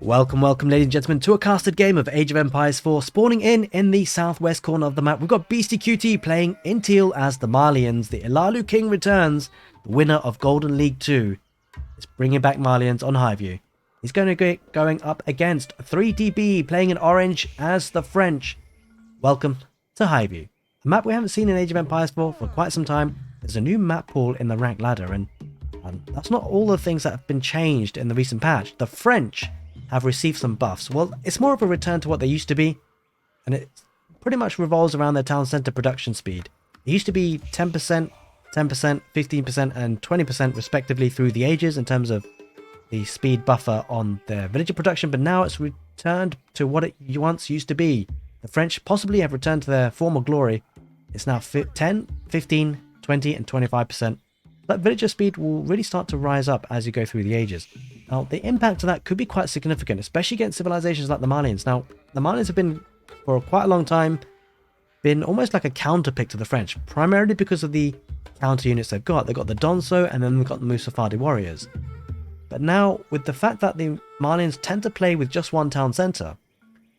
Welcome, ladies and gentlemen, to a casted game of Age of Empires 4. Spawning in the southwest corner of the map, we've got Beastyqt playing in teal as the Malians. The ILALU King returns, the winner of Golden League 2. It's bringing back Malians on Highview. He's going to be going up against 3DB, playing in orange as the French. Welcome to Highview. A map we haven't seen in Age of Empires 4 for quite some time. There's a new map pool in the rank ladder, and that's not all the things that have been changed in the recent patch. The French have received some buffs. Well, it's more of a return to what they used to be, and it pretty much revolves around their town center production speed. It used to be 10%, 10%, 15% and 20% respectively through the ages in terms of the speed buffer on their villager production, but now it's returned to what it once used to be. The French possibly have returned to their former glory. It's now 10, 15, 20 and 25%. That villager speed will really start to rise up as you go through the ages. Now, the impact of that could be quite significant, especially against civilizations like the Malians. Now, the Malians have been, for quite a long time, been almost like a counterpick to the French, primarily because of the counter units they've got. They've got the Donso, and then they've got the Musafadi warriors. But now, with the fact that the Malians tend to play with just one town centre,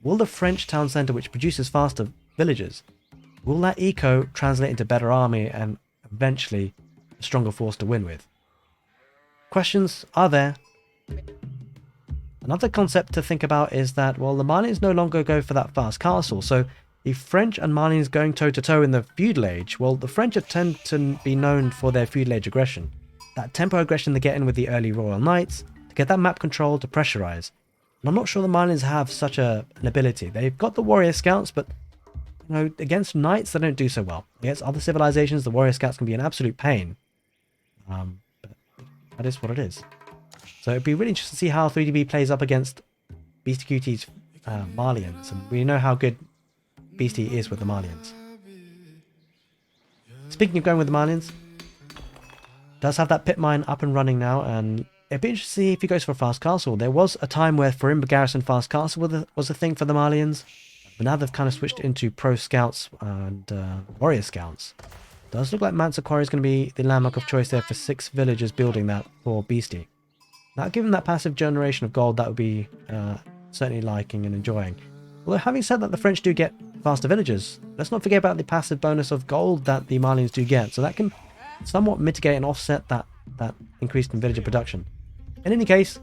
will the French town centre, which produces faster villagers, will that eco translate into better army and eventually a stronger force to win with? Questions are there. Another concept to think about is that, well, the Malians no longer go for that fast castle, so the French and Malians going toe-to-toe in the feudal age, well, the French tend to be known for their feudal age aggression. That tempo aggression they get in with the early Royal Knights, to get that map control, to pressurize. And I'm not sure the Malians have such an ability. They've got the warrior scouts, but you know, against knights they don't do so well. Against other civilizations, the warrior scouts can be an absolute pain. But that is what it is. So it'd be really interesting to see how 3DB plays up against Beastyqt's Malians, and we know how good Beasty is with the Malians. Speaking of going with the Malians, does have that pit mine up and running now, and it'd be interesting to see if he goes for a fast castle. There was a time where Farimba Garrison fast castle was a thing for the Malians, but now they've kind of switched into pro scouts and warrior scouts. Does look like Mansa Quarry is going to be the landmark of choice there for 6 villagers building that for Beasty. Now, given that passive generation of gold, that would be certainly liking and enjoying. Although, having said that, the French do get faster villagers. Let's not forget about the passive bonus of gold that the Malians do get. So that can somewhat mitigate and offset that increase in villager production. In any case,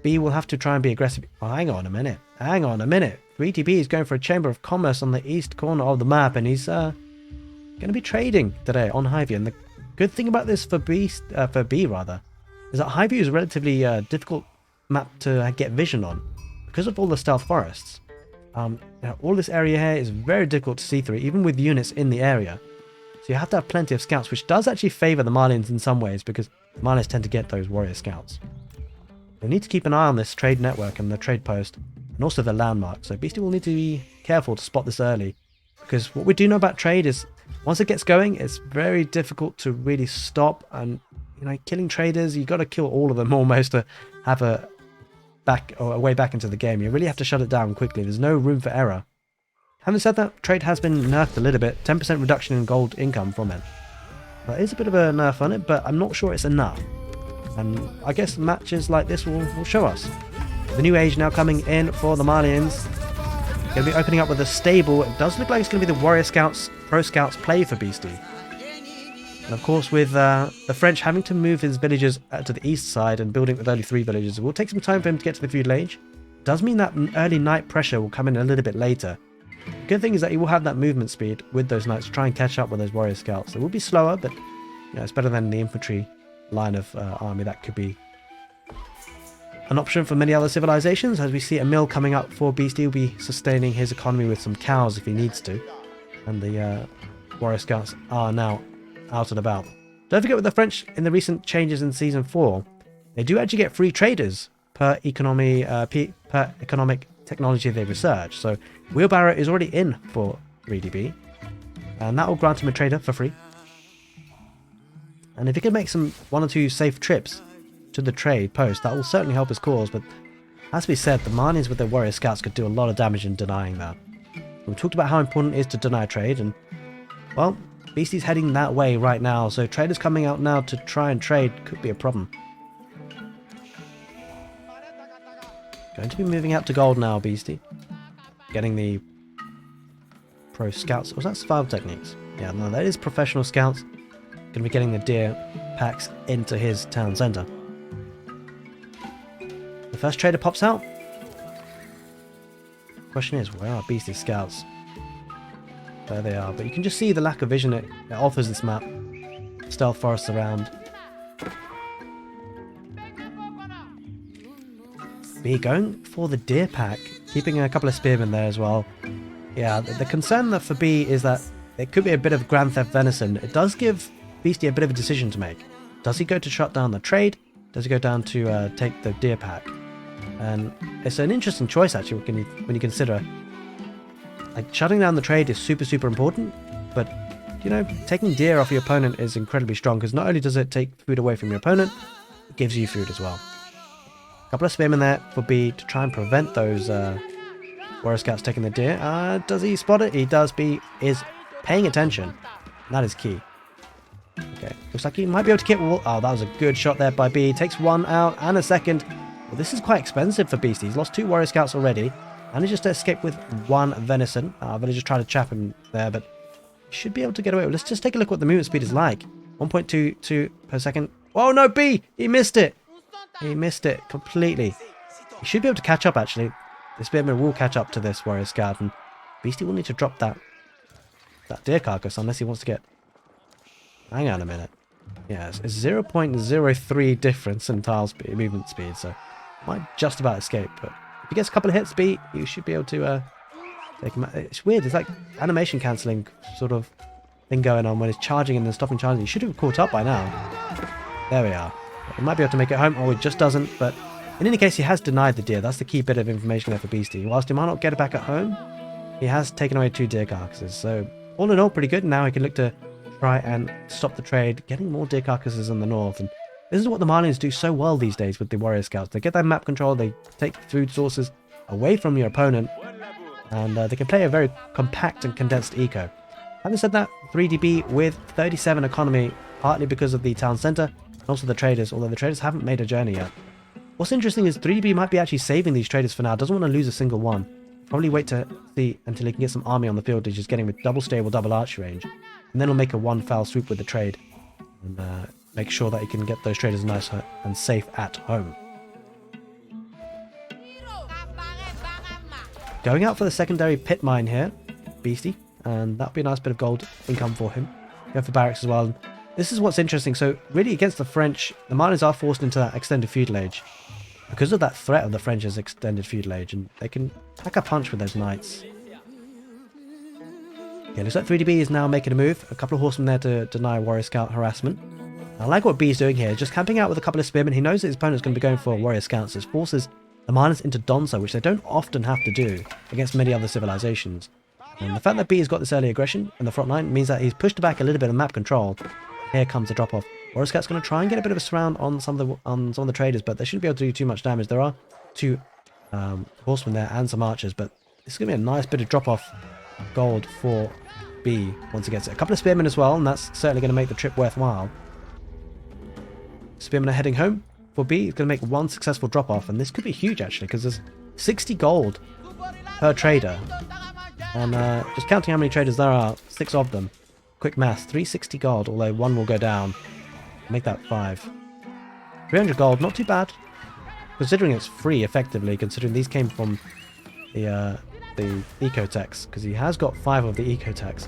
B will have to try and be aggressive. Oh, hang on a minute. 3DB is going for a Chamber of Commerce on the east corner of the map, and he's going to be trading today on Highview. And the good thing about this for B, is that Highview is a relatively difficult map to get vision on because of all the stealth forests. Now, all this area here is very difficult to see through, even with units in the area. So you have to have plenty of scouts, which does actually favour the Malians in some ways, because the Malians tend to get those warrior scouts. You'll need to keep an eye on this trade network and the trade post, and also the landmark. So Beasty will need to be careful to spot this early, because what we do know about trade is once it gets going, it's very difficult to really stop. And you know, killing traders, you got to kill all of them almost to have a way back into the game. You really have to shut it down quickly. There's no room for error. Having said that, trade has been nerfed a little bit. 10% reduction in gold income from it. There is a bit of a nerf on it, but I'm not sure it's enough. And I guess matches like this will show us. The new age now coming in for the Malians. Going to be opening up with a stable. It does look like it's going to be the warrior scouts, pro scouts play for Beasty. And of course, with the French having to move his villagers to the east side and building with only 3 villages, it will take some time for him to get to the feudal age. It does mean that early knight pressure will come in a little bit later. The good thing is that he will have that movement speed with those knights to try and catch up with those warrior scouts. It will be slower, but you know, it's better than the infantry line of army. That could be an option for many other civilizations. As we see a mill coming up for Beasty, he'll be sustaining his economy with some cows if he needs to. And the warrior scouts are now out and about. Don't forget with the French, in the recent changes in Season 4, they do actually get free traders per economic technology they research. So Wheelbarrow is already in for 3DB, and that will grant him a trader for free. And if he can make 1 or 2 safe trips to the trade post, that will certainly help his cause. But as we said, the Malians with their warrior scouts could do a lot of damage in denying that. We talked about how important it is to deny trade, and well, Beasty's heading that way right now, so traders coming out now to try and trade could be a problem. Going to be moving out to gold now, Beastie. Getting the pro scouts. Was that survival techniques? Yeah, no, that is professional scouts. Going to be getting the deer packs into his town centre. The first trader pops out. Question is, where are Beastie's scouts? There they are, but you can just see the lack of vision it offers this map. Stealth forests around. B going for the deer pack, keeping a couple of spearmen there as well. Yeah, the concern for B is that it could be a bit of Grand Theft venison. It does give Beastie a bit of a decision to make. Does he go to shut down the trade? Does he go down to take the deer pack? And it's an interesting choice actually when you consider, like, shutting down the trade is super important, but you know, taking deer off your opponent is incredibly strong because not only does it take food away from your opponent, it gives you food as well. A couple of spearmen there for B to try and prevent those warrior scouts taking the deer. Does he spot it? He does. B is paying attention. That is key. Okay, looks like he might be able to get wall. Oh, that was a good shot there by B. Takes one out and a second. Well, this is quite expensive for Beastie. He's lost 2 warrior scouts already. And he just escaped with 1 venison. Villager tried to trap him there, but he should be able to get away. Let's just take a look what the movement speed is like. 1.22 per second. Oh no, B! He missed it! He missed it completely. He should be able to catch up actually. This spearman will catch up to this warrior scout, and Beastie will need to drop that deer carcass unless he wants to get... Hang on a minute. Yeah, it's 0.03 difference in tile speed, movement speed, so might just about escape, but if he gets a couple of hits, B, you should be able to take him out. It's weird, it's like animation cancelling sort of thing going on when it's charging and then stopping charging. You should have caught up by now. There we are. He might be able to make it home, or it just doesn't, but in any case, he has denied the deer. That's the key bit of information there for Beastie. Whilst he might not get it back at home, he has taken away 2 deer carcasses, so all in all, pretty good. Now he can look to try and stop the trade, getting more deer carcasses in the north, and this is what the malians do so well these days with the warrior scouts. They get that map control, they take food sources away from your opponent, and they can play a very compact and condensed eco. Having said that, 3DB with 37 economy, partly because of the town centre, and also the traders, although the traders haven't made a journey yet. What's interesting is 3DB might be actually saving these traders for now, doesn't want to lose a single one. Probably wait to see until he can get some army on the field, he's just getting with double stable, double arch range. And then he'll make a 1 foul swoop with the trade and make sure that he can get those traders nice and safe at home. Going out for the secondary pit mine here, Beastie, and that'll be a nice bit of gold income for him. Go for barracks as well. And this is what's interesting. So really against the French, the miners are forced into that extended feudal age because of that threat of the French's extended feudal age, and they can pack a punch with those knights. Yeah, looks like 3DB is now making a move. A couple of horsemen there to deny warrior scout harassment. I like what B is doing here, just camping out with a couple of spearmen. He knows that his opponent's going to be going for warrior scouts. This forces the miners into Donso, which they don't often have to do against many other civilizations. And the fact that B has got this early aggression in the front line means that he's pushed back a little bit of map control. Here comes the drop off. Warrior scout's going to try and get a bit of a surround on some of the traders, but they shouldn't be able to do too much damage. There are 2 horsemen there and some archers, but this is going to be a nice bit of drop off gold for B once he gets it. A couple of spearmen as well, and that's certainly going to make the trip worthwhile. Spearmen are heading home for B. He's going to make 1 successful drop off, and this could be huge actually because there's 60 gold per trader, and just counting how many traders there are, 6 of them. Quick math, 360 gold, although 1 will go down. Make that 5. 300 gold, not too bad, considering it's free effectively, considering these came from the ecotechs, because he has got 5 of the ecotechs.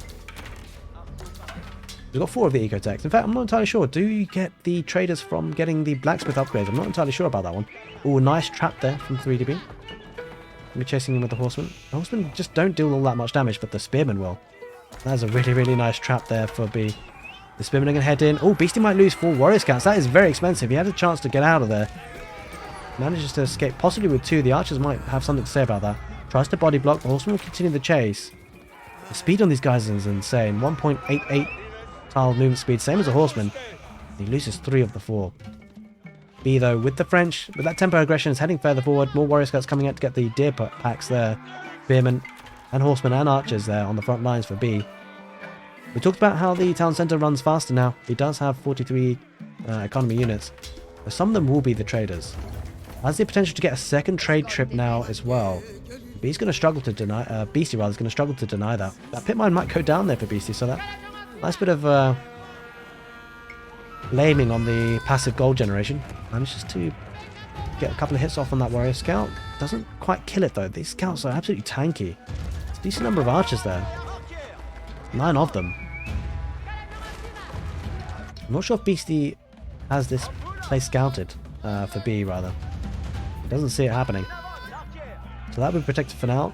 He's got 4 of the ecotechs. In fact, I'm not entirely sure. Do you get the traders from getting the blacksmith upgrades? I'm not entirely sure about that one. Oh, nice trap there from 3DB. Be chasing him with the horsemen. The horsemen just don't deal all that much damage, but the spearmen will. That's a really nice trap there for B. The spearmen are going to head in. Oh, Beastie might lose 4 warrior scouts. That is very expensive. He had a chance to get out of there. Manages to escape, possibly with 2. The archers might have something to say about that. Tries to body block. The horseman will continue the chase. The speed on these guys is insane. 1.88 tile movement speed, same as a horseman. He loses 3 of the 4. B though, with the French, with that tempo aggression, is heading further forward. More warrior scouts coming out to get the deer packs there. Spearmen and horsemen and archers there on the front lines for B. We talked about how the town centre runs faster now. He does have 43 economy units. But some of them will be the traders. Has the potential to get a second trade trip now as well. But he's going to struggle to deny... Beasty, rather, is going to struggle to deny that. That pit mine might go down there for Beasty, so that... Nice bit of blaming on the passive gold generation. Manages to get a couple of hits off on that warrior scout. Doesn't quite kill it, though. These scouts are absolutely tanky. It's a decent number of archers there. 9 of them. I'm not sure if Beasty has this place scouted. For B, rather. He doesn't see it happening. So that will be protected for now.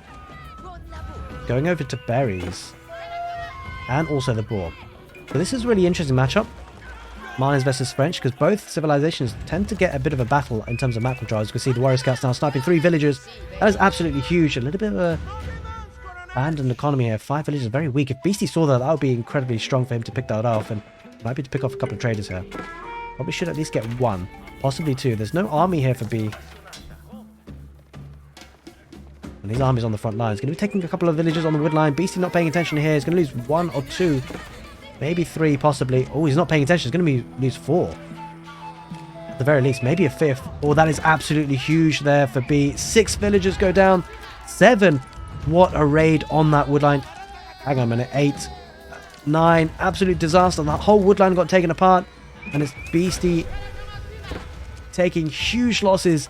Going over to berries. And also the boar. So this is a really interesting matchup. Malians versus French, because both civilizations tend to get a bit of a battle in terms of map control. As you can see, the warrior scouts now sniping 3 villagers. That is absolutely huge. A little bit of a abandoned economy here. 5 villagers are very weak. If Beasty saw that, that would be incredibly strong for him to pick that off. And might be to pick off a couple of traders here. Probably should at least get 1. Possibly 2. There's no army here for B. And his army's on the front line. He's going to be taking a couple of villagers on the wood line. Beastie not paying attention here. He's going to lose 1 or 2. Maybe 3, possibly. Oh, he's not paying attention. He's going to lose 4. At the very least, maybe a 5th. Oh, that is absolutely huge there for B. 6 villagers go down. 7. What a raid on that wood line. Hang on a minute. 8. 9. Absolute disaster. That whole wood line got taken apart. And it's Beastie taking huge losses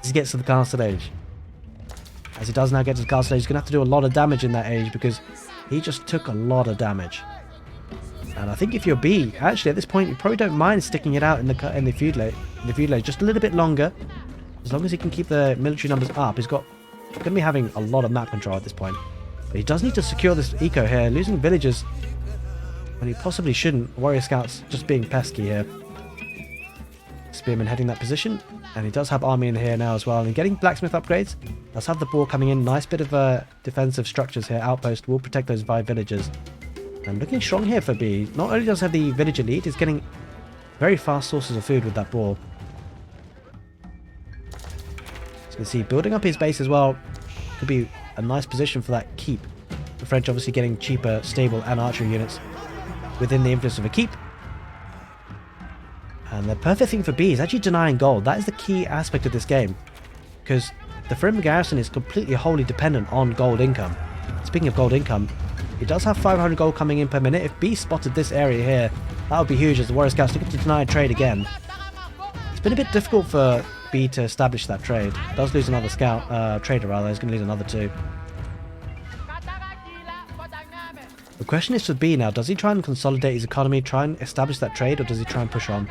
as he gets to the castle age. As he does now get to the castle age, he's going to have to do a lot of damage in that age because he just took a lot of damage. And I think if you're B, actually at this point you probably don't mind sticking it out in the feud lane just a little bit longer, as long as he can keep the military numbers up. He's going to be having a lot of map control at this point, but he does need to secure this eco here. Losing villagers when he possibly shouldn't. Warrior scouts just being pesky here. Spearman heading that position, and he does have army in here now as well, and getting blacksmith upgrades. Let's have the boar coming in. Nice bit of defensive structures here. Outpost will protect those 5 villagers. And looking strong here for B. Not only does he have the villager lead, he's getting very fast sources of food with that boar. As you can see, building up his base as well could be a nice position for that keep. The French obviously getting cheaper, stable and archery units within the influence of a keep. And the perfect thing for B is actually denying gold. That is the key aspect of this game, because the Firimba garrison is completely wholly dependent on gold income. Speaking of gold income, he does have 500 gold coming in per minute. If B spotted this area here, that would be huge, as the warrior scouts looking to deny a trade again. It's been a bit difficult for B to establish that trade. Does lose another scout, trader rather. He's going to lose another 2. The question is for B now, does he try and consolidate his economy, try and establish that trade, or does he try and push on?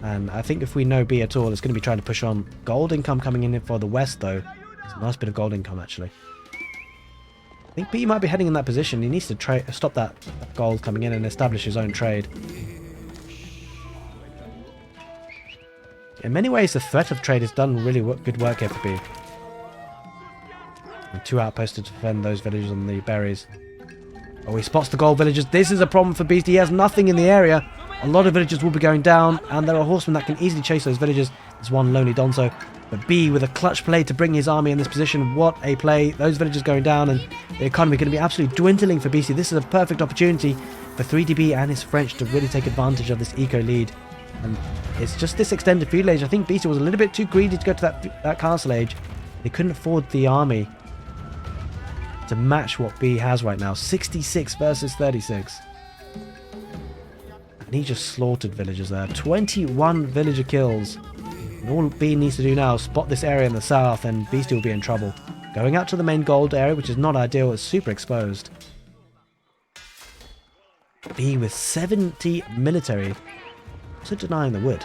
And I think if we know B at all, it's going to be trying to push on. Gold income coming in for the west though. It's a nice bit of gold income actually. I think B might be heading in that position. He needs to stop that gold coming in and establish his own trade. In many ways, the threat of trade has done really good work here for B. And 2 outposts to defend those villagers on the berries. Oh, he spots the gold villagers. This is a problem for Beastie. He has nothing in the area. A lot of villagers will be going down, and there are horsemen that can easily chase those villagers. There's one lonely Donzo. But B with a clutch play to bring his army in this position. What a play. Those villagers going down, and the economy going to be absolutely dwindling for Beastie. This is a perfect opportunity for 3DB and his French to really take advantage of this eco lead. And it's just this extended feudal age. I think Beastie was a little bit too greedy to go to that castle age. They couldn't afford the army to match what B has right now. 66 versus 36. And he just slaughtered villagers there. 21 villager kills. And all B needs to do now is spot this area in the south, and Beastie will be in trouble. Going out to the main gold area, which is not ideal. It's super exposed. B with 70 military. Also denying the wood.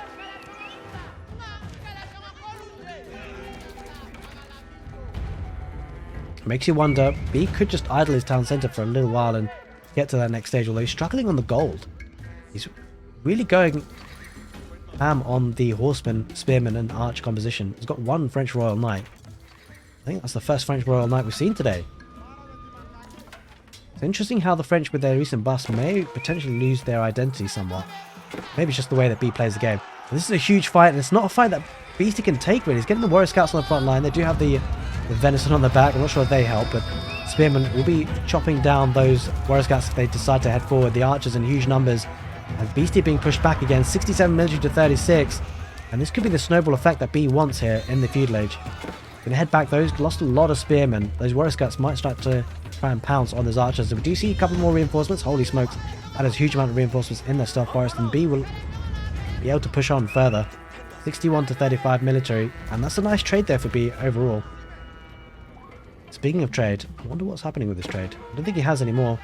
Makes you wonder, B could just idle his town centre for a little while and get to that next stage, although he's struggling on the gold. He's really going ham on the horseman, spearman and arch composition. He's got 1 French Royal Knight. I think that's the first French Royal Knight we've seen today. It's interesting how the French with their recent bust may potentially lose their identity somewhat. Maybe it's just the way that B plays the game. But this is a huge fight, and it's not a fight that Beastie can take really. He's getting the warrior scouts on the front line. They do have the venison on the back. I'm not sure if they help, but spearmen will be chopping down those warrior scouts if they decide to head forward. The archers in huge numbers, and Beastie being pushed back again. 67 military to 36. And this could be the snowball effect that B wants here in the feudal age. Gonna head back. Those lost a lot of spearmen. Those warrior scouts might start to try and pounce on those archers. We do see a couple more reinforcements. Holy smokes. That is a huge amount of reinforcements in their stealth forest. And B will be able to push on further. 61 to 35 military. And that's a nice trade there for B overall. Speaking of trade, I wonder what's happening with this trade. I don't think he has any more.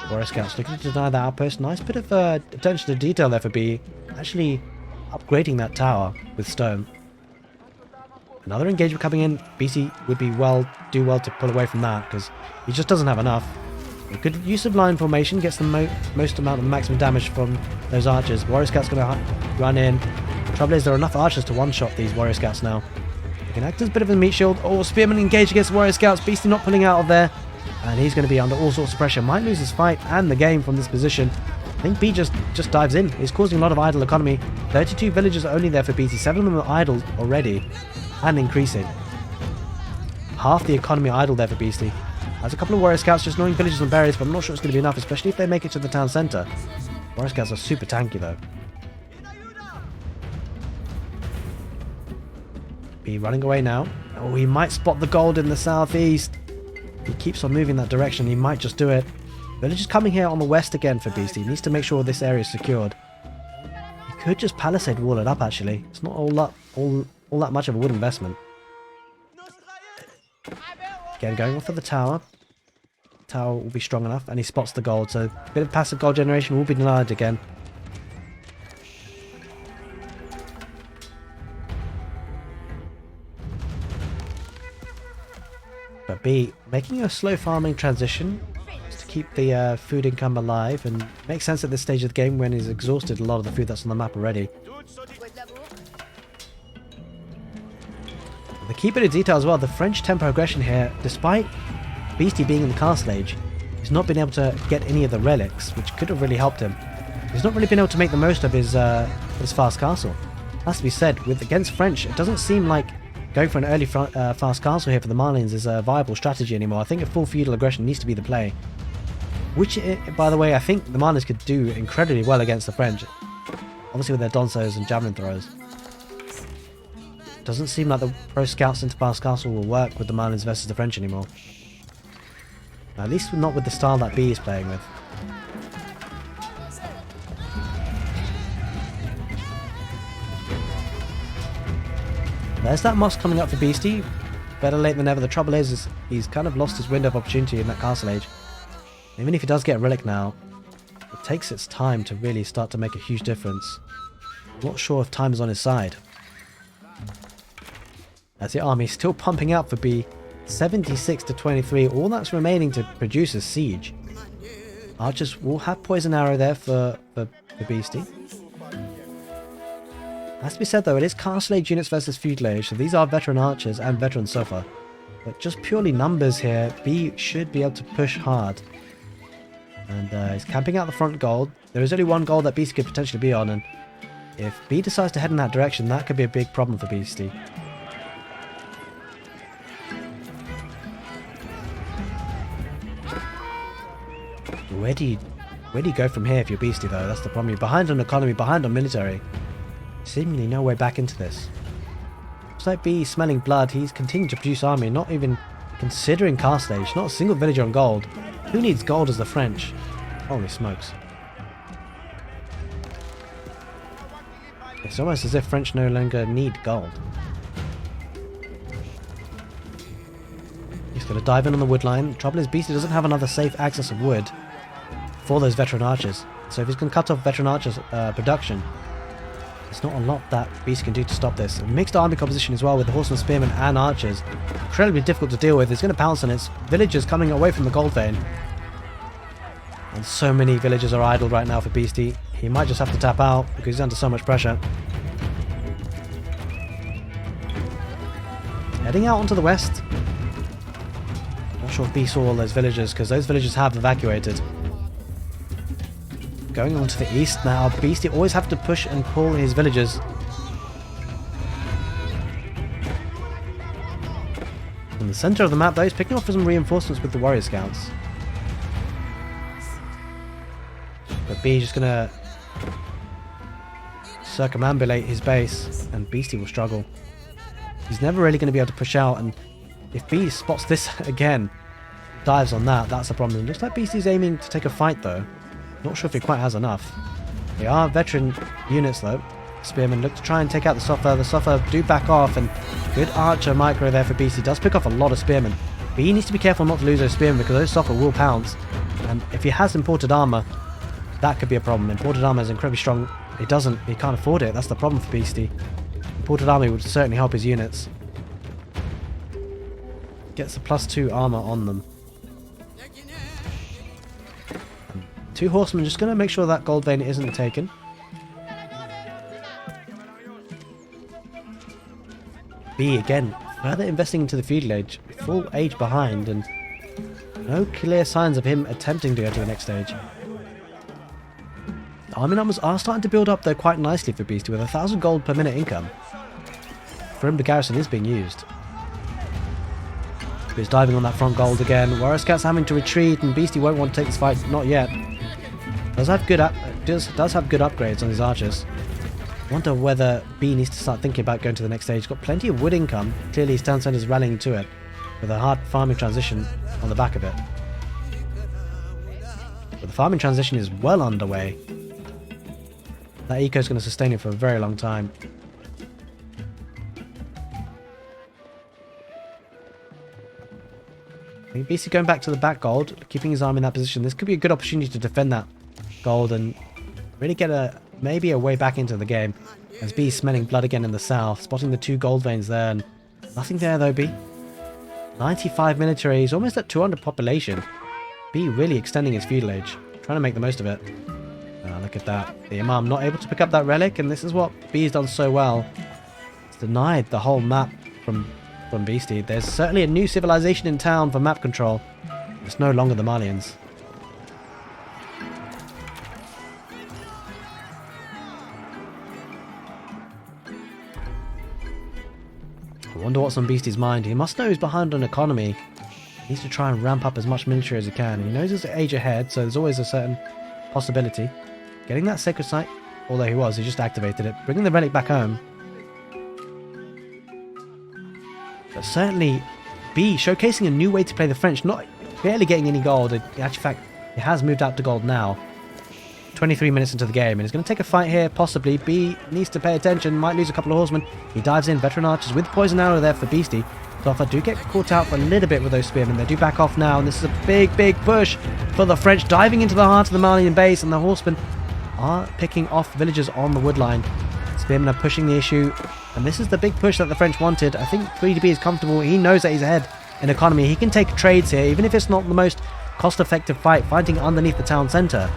Warrior scouts looking to deny that outpost. Nice bit of attention to detail there for B. Actually upgrading that tower with stone. Another engagement coming in. BC would be do well to pull away from that because he just doesn't have enough. A good use of line formation gets the most amount of maximum damage from those archers. Warrior scouts going to run in. Trouble is there are enough archers to one-shot these warrior scouts now. They can act as a bit of a meat shield. Oh, spearmen engaged against warrior scouts. Beastie not pulling out of there. And he's going to be under all sorts of pressure. Might lose his fight and the game from this position. I think B just dives in. He's causing a lot of idle economy. 32 villagers are only there for BT. 7 of them are idle already. And increasing. Half the economy idle there for Beastie. Has a couple of warrior scouts just knowing villages and berries, but I'm not sure it's going to be enough, especially if they make it to the town centre. Warrior scouts are super tanky though. B running away now. Oh, he might spot the gold in the southeast. He keeps on moving that direction. He might just do it. Villagers coming here on the west again for Beastie. He needs to make sure this area is secured. He could just palisade wall it up actually. It's not all that much of a wood investment. Again, going off for the tower. Tower will be strong enough, and he spots the gold, so a bit of passive gold generation will be denied again. But B, making a slow farming transition just to keep the food income alive, and makes sense at this stage of the game when he's exhausted a lot of the food that's on the map already. The key bit of detail as well, the French tempo aggression here, despite Beastie being in the castle age, he's not been able to get any of the relics, which could have really helped him. He's not really been able to make the most of his fast castle. Has to be said, against French, it doesn't seem like going for an early fast castle here for the Malians is a viable strategy anymore. I think a full feudal aggression needs to be the play. Which, by the way, I think the Malians could do incredibly well against the French. Obviously with their donsos and javelin throwers. Doesn't seem like the pro scouts into fast castle will work with the Malians versus the French anymore. At least not with the style that B is playing with. There's that moss coming up for Beastie. Better late than never. The trouble is he's kind of lost his window of opportunity in that castle age. Even if he does get a relic now, it takes its time to really start to make a huge difference. I'm not sure if time is on his side. As the army is still pumping out for B, 76 to 23. All that's remaining to produce is siege. Archers will have poison arrow there for Beastie. Has to be said though, it is castle age units versus feudal age, so these are veteran archers and veteran sofa. But just purely numbers here, B should be able to push hard. And he's camping out the front gold. There is only one gold that Beastie could potentially be on, and if B decides to head in that direction, that could be a big problem for Beastie. Where do you go from here if you're Beastie though? That's the problem. You're behind on economy, behind on military. Seemingly no way back into this. Looks like B smelling blood. He's continuing to produce army, not even considering castle age. Not a single villager on gold. Who needs gold as the French? Holy smokes. It's almost as if French no longer need gold. He's going to dive in on the wood line. The trouble is Beastie doesn't have another safe access of wood for those veteran archers. So if he's going to cut off veteran archers production, there's not a lot that Beast can do to stop this. A mixed army composition as well with the horsemen, spearmen and archers. Incredibly difficult to deal with. He's going to pounce on its villagers coming away from the gold vein. And so many villagers are idle right now for Beastie. He might just have to tap out because he's under so much pressure. Heading out onto the west. Not sure if B saw all those villagers because those villagers have evacuated. Going on to the east now. Beastie always have to push and pull his villagers. In the center of the map though, he's picking up some reinforcements with the warrior scouts. But B just gonna circumambulate his base, and Beasty will struggle. He's never really going to be able to push out, and if B spots this again, dives on that, that's a problem. It looks like Beasty's aiming to take a fight though. Not sure if he quite has enough. They are veteran units though. Spearmen look to try and take out the Soffer. The Soffer do back off, and good archer micro there for Beasty. Does pick off a lot of Spearmen. But he needs to be careful not to lose those Spearmen because those Soffer will pounce. And if he has imported armor, that could be a problem. Imported armor is incredibly strong. He can't afford it. That's the problem for Beasty. Imported armor would certainly help his units. Gets a +2 armor on them. And 2 horsemen just going to make sure that gold vein isn't taken. B again, further investing into the feudal age, full age behind, and no clear signs of him attempting to go to the next stage. The army numbers are starting to build up though quite nicely for Beastie with 1,000 gold per minute income. For him, the garrison is being used. He's diving on that front gold again. Warrior Scout's having to retreat, and Beastie won't want to take this fight, not yet. Does have good upgrades on his archers. Wonder whether B needs to start thinking about going to the next stage. Got plenty of wood income. Clearly his town centre is rallying to it, with a hard farming transition on the back of it. But the farming transition is well underway. That eco is going to sustain it for a very long time. I think BC going back to the back gold, keeping his army in that position. This could be a good opportunity to defend that gold and really get maybe a way back into the game. As B smelling blood again in the south, spotting the 2 gold veins there, and nothing there though. B 95 military, he's almost at 200 population. B really extending his feudal age, trying to make the most of it. Look at that, the Imam not able to pick up that relic, and this is what B's done so well. It's denied the whole map from Beastie. There's certainly a new civilization in town for map control. It's no longer the Malians. I wonder what's on Beastie's mind. He must know he's behind on economy. He needs to try and ramp up as much military as he can. He knows he's an age ahead, so there's always a certain possibility. Getting that sacred site, although he just activated it. Bringing the relic back home. But certainly, B showcasing a new way to play the French, not barely getting any gold. In actual fact, it has moved out to gold now. 23 minutes into the game, and he's going to take a fight here, possibly. B needs to pay attention, might lose a couple of horsemen. He dives in, veteran archers with poison arrow there for Beastie. Soffer do get caught out for a little bit with those spearmen. They do back off now, and this is a big push for the French, diving into the heart of the Malian base, and the horsemen are picking off villagers on the wood line. Spearmen are pushing the issue, and this is the big push that the French wanted. I think 3DB is comfortable. He knows that he's ahead in economy. He can take trades here, even if it's not the most cost-effective fight, fighting underneath the town centre.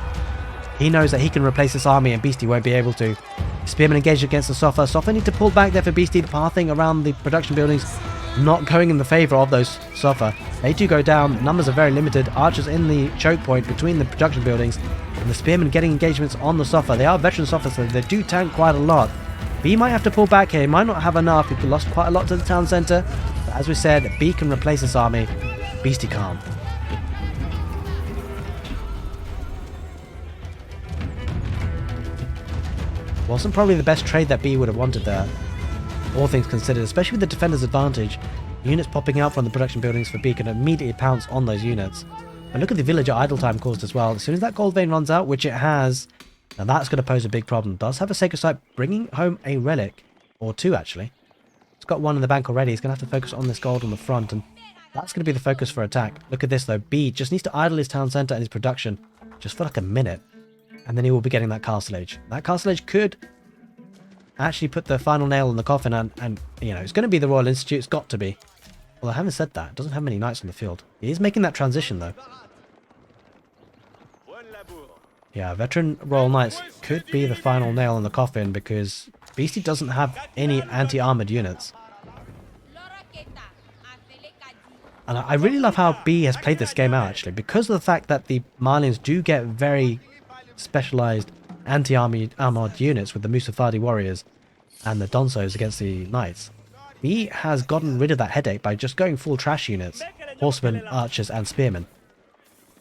He knows that he can replace this army, and Beastie won't be able to. Spearmen engaged against the Soffer. Soffer need to pull back there for Beastie. The pathing around the production buildings not going in the favour of those Soffer. They do go down. Numbers are very limited. Archers in the choke point between the production buildings, and the Spearmen getting engagements on the Soffer. They are veteran Soffer, so they do tank quite a lot. B might have to pull back here. He might not have enough. He lost quite a lot to the town centre. But as we said, B can replace this army. Beastie can't. Wasn't probably the best trade that B would have wanted there, all things considered, especially with the defender's advantage. Units popping out from the production buildings for B can immediately pounce on those units. And look at the villager idle time caused as well. As soon as that gold vein runs out, which it has, now that's going to pose a big problem. Does have a sacred site, bringing home a relic, or 2 actually. It's got 1 in the bank already. He's going to have to focus on this gold on the front, and that's going to be the focus for attack. Look at this though, B just needs to idle his town centre and his production, just for like a minute. And then he will be getting that castle age. That castle age could actually put the final nail in the coffin, and you know, it's going to be the Royal Institute. It's got to be. Well, I haven't said that. It doesn't have many knights on the field. He is making that transition though. Yeah, veteran Royal Knights could be the final nail in the coffin, because Beastie doesn't have any anti-armoured units. And I really love how B has played this game out actually, because of the fact that the Malians do get very specialised anti-armoured units with the Musafadi warriors and the Donsos against the Knights. B has gotten rid of that headache by just going full trash units, horsemen, archers and spearmen,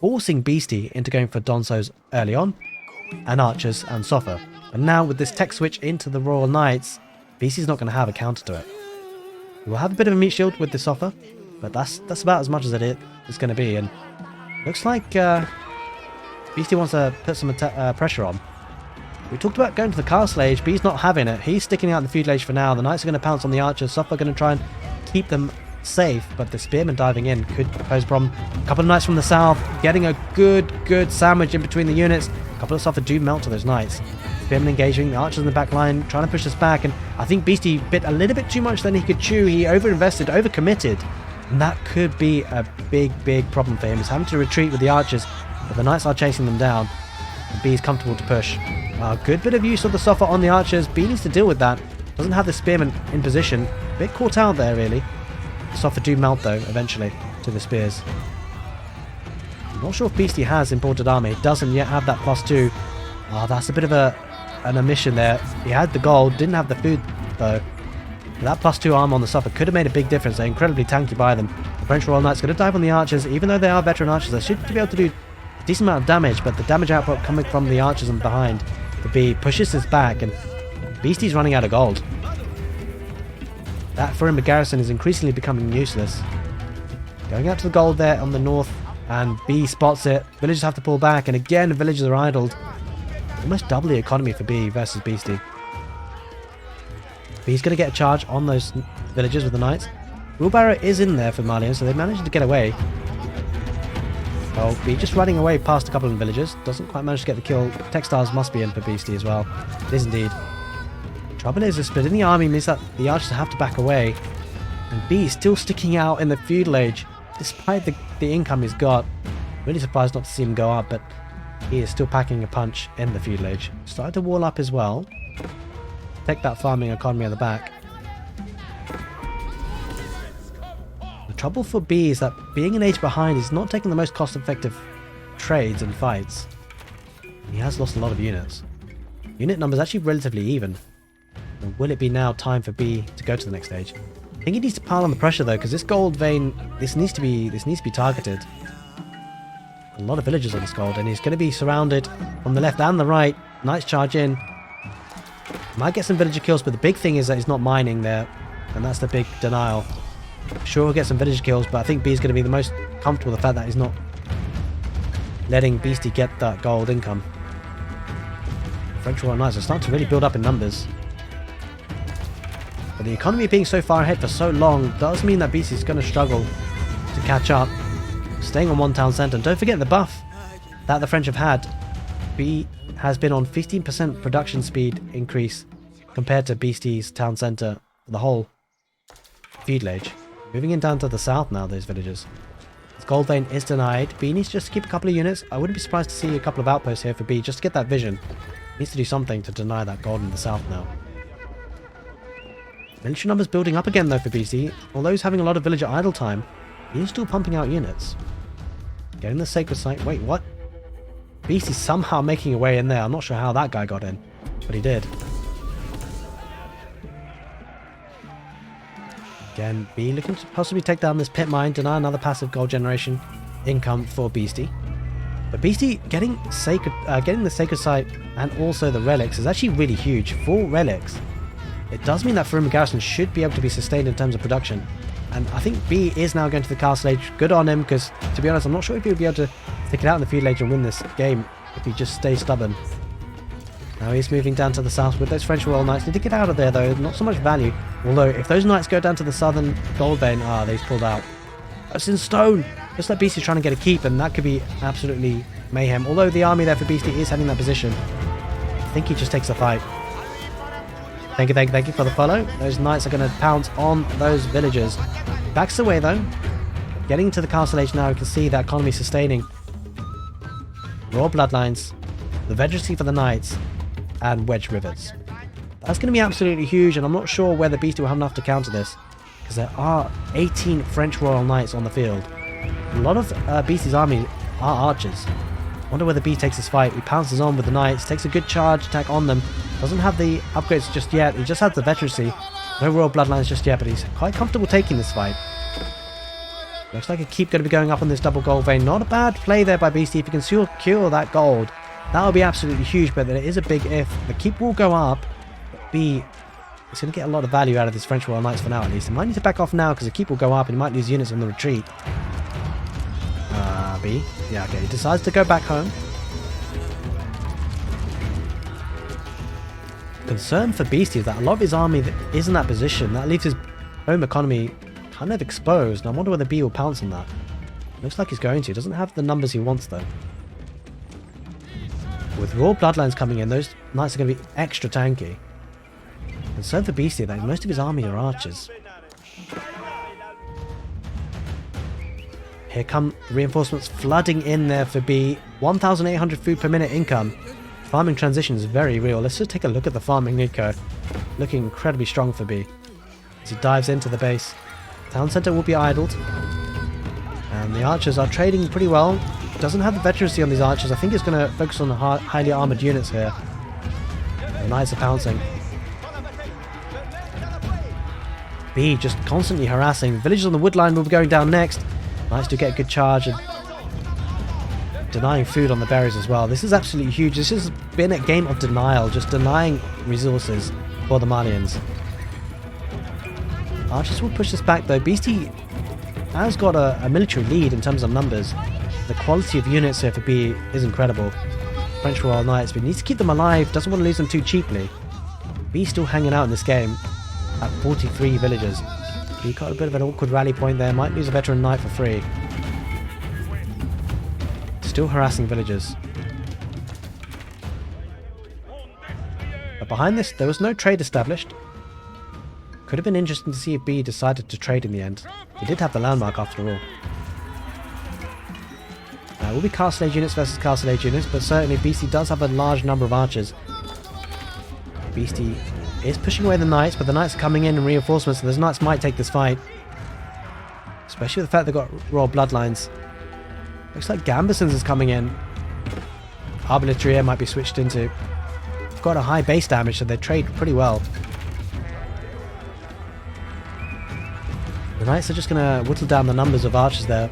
forcing Beastie into going for Donsos early on, and archers and Soffer. And now with this tech switch into the Royal Knights, Beasty's not going to have a counter to it. He will have a bit of a meat shield with this offer, but that's about as much as it's going to be. And looks like Beasty wants to put some pressure on. We talked about going to the castle age, but he's not having it. He's sticking out in the feudal age for now. The Knights are going to pounce on the archers. Sofa are going to try and keep them safe, but the spearmen diving in could pose a problem. A couple of Knights from the south getting a good sandwich in between the units. A couple of Sofa do melt to those Knights. Spearmen engaging, the archers in the back line trying to push us back, and I think Beasty bit a little bit too much than he could chew. He overinvested, overcommitted, and that could be a big problem for him. He's having to retreat with the archers, but the Knights are chasing them down. And B is comfortable to push. Good bit of use of the Sofa on the archers. B needs to deal with that. Doesn't have the spearmen in position. A bit caught out there, really. The Sofa do melt, though, eventually, to the spears. I'm not sure if Beasty has imported army. Doesn't yet have that +2. That's a bit of an omission there. He had the gold, didn't have the food, though. That +2 armor on the Sofa could have made a big difference. They're incredibly tanky by them. The French Royal Knights going to dive on the archers. Even though they are veteran archers, they should be able to do a decent amount of damage, but the damage output coming from the archers and behind the B pushes us back, and Beasty's running out of gold. That Furimba garrison is increasingly becoming useless. Going out to the gold there on the north, and B spots it. Villagers have to pull back, and again the villagers are idled. Almost double the economy for B versus Beasty. B's going to get a charge on those villagers with the Knights. Wheelbarrow is in there for Malian, so they managed to get away. Well, B just running away past a couple of villagers. Doesn't quite manage to get the kill. Textiles must be in for Beasty as well. It is indeed. Trouble is, a split in the army means that the archers have to back away. And B is still sticking out in the feudal age, despite the income he's got. Really surprised not to see him go up, but he is still packing a punch in the feudal age. Started to wall up as well. Take that farming economy at the back. The trouble for B is that being an age behind, he's not taking the most cost-effective trades and fights. He has lost a lot of units. Unit numbers actually relatively even. And will it be now time for B to go to the next stage? I think he needs to pile on the pressure though, because this gold vein, this needs to be targeted. A lot of villagers on this gold, and he's going to be surrounded from the left and the right. Knights charge in. Might get some villager kills, but the big thing is that he's not mining there, and that's the big denial. Sure, he'll get some villager kills, but I think B is going to be the most comfortable with the fact that he's not letting Beasty get that gold income. French Royal Knights are starting to really build up in numbers. But the economy being so far ahead for so long does mean that Beasty's going to struggle to catch up. Staying on one town centre, and don't forget the buff that the French have had. B has been on 15% production speed increase compared to Beasty's town centre for the whole feudal age. Moving in down to the south now, those villagers. This gold vein is denied. B needs just to keep a couple of units. I wouldn't be surprised to see a couple of outposts here for B just to get that vision. Needs to do something to deny that gold in the south now. Villager numbers building up again though for Beasty. Although he's having a lot of villager idle time, he is still pumping out units. Getting the sacred site. Wait, what? Beasty's somehow making a way in there. I'm not sure how that guy got in, but he did. Again, B looking to possibly take down this pit mine, deny another passive gold generation income for Beasty. But Beasty getting the sacred site and also the relics is actually really huge. 4 relics. It does mean that Furimba garrison should be able to be sustained in terms of production. And I think B is now going to the castle age. Good on him, because to be honest, I'm not sure if he would be able to stick it out in the feudal age and win this game if he just stays stubborn. Now he's moving down to the south with those French Royal Knights. Need to get out of there though, not so much value. Although if those Knights go down to the southern gold vein, they've pulled out. That's in stone! Just like Beasty's trying to get a keep, and that could be absolutely mayhem. Although the army there for Beasty is heading that position. I think he just takes the fight. Thank you for the follow. Those Knights are going to pounce on those villagers. Backs away though. Getting to the castle age now, you can see that economy sustaining. Raw bloodlines, the veterancy for the Knights, and wedge rivets. That's going to be absolutely huge, and I'm not sure whether Beasty will have enough to counter this, because there are 18 French Royal Knights on the field. A lot of Beasty's army are archers. Wonder whether B takes this fight. He pounces on with the Knights, takes a good charge attack on them. Doesn't have the upgrades just yet. He just has the veterancy. No royal bloodlines just yet, but he's quite comfortable taking this fight. Looks like a keep going to be going up on this double gold vein. Not a bad play there by Beasty. If he can secure that gold, That would be absolutely huge, but there is a big if. The keep will go up. B, it's going to get a lot of value out of this French Royal Knights for now, at least. It might need to back off now because the keep will go up and he might lose units on the retreat. B. Yeah, okay. He decides to go back home. Concern for Beasty is that a lot of his army is in that position. That leaves his home economy kind of exposed. And I wonder whether B will pounce on that. Looks like he's going to. Doesn't have the numbers he wants, though. With raw bloodlines coming in, those knights are going to be extra tanky. Concern for Beastie, though, most of his army are archers. Here come reinforcements flooding in there for B. 1,800 food per minute income. Farming transition is very real. Let's just take a look at the farming Nico. Looking incredibly strong for B. As he dives into the base. Town centre will be idled. And the archers are trading pretty well. Doesn't have the veterancy on these archers. I think it's going to focus on the highly armoured units here. The knights are pouncing. B just constantly harassing. Villagers on the wood line will be going down next. Knights do get a good charge and denying food on the berries as well. This is absolutely huge. This has been a game of denial, just denying resources for the Malians. Archers will push this back though. Beastie has got a military lead in terms of numbers. The quality of units here for B is incredible. French Royal Knights, but he needs to keep them alive, doesn't want to lose them too cheaply. B's still hanging out in this game at 43 villagers. He got a bit of an awkward rally point there, might lose a veteran knight for free. Still harassing villagers. But behind this, there was no trade established. Could have been interesting to see if B decided to trade in the end. He did have the landmark after all. It will be Castle Age units versus Castle Age units, but certainly Beastie does have a large number of archers. Beastie is pushing away the knights, but the knights are coming in reinforcements, so those knights might take this fight. Especially with the fact they've got raw bloodlines. Looks like Gambesons is coming in. Arbaletier might be switched into. Got a high base damage, so they trade pretty well. The knights are just going to whittle down the numbers of archers there.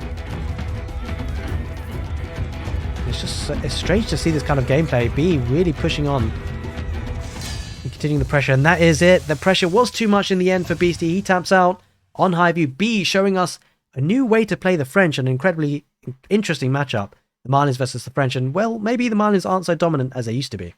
It's strange to see this kind of gameplay. B really pushing on and continuing the pressure, and that is it. The pressure was too much in the end for Beastie. He taps out on high view. B showing us a new way to play the French, an incredibly interesting matchup. The Malians versus the French, and well, maybe the Malians aren't so dominant as they used to be.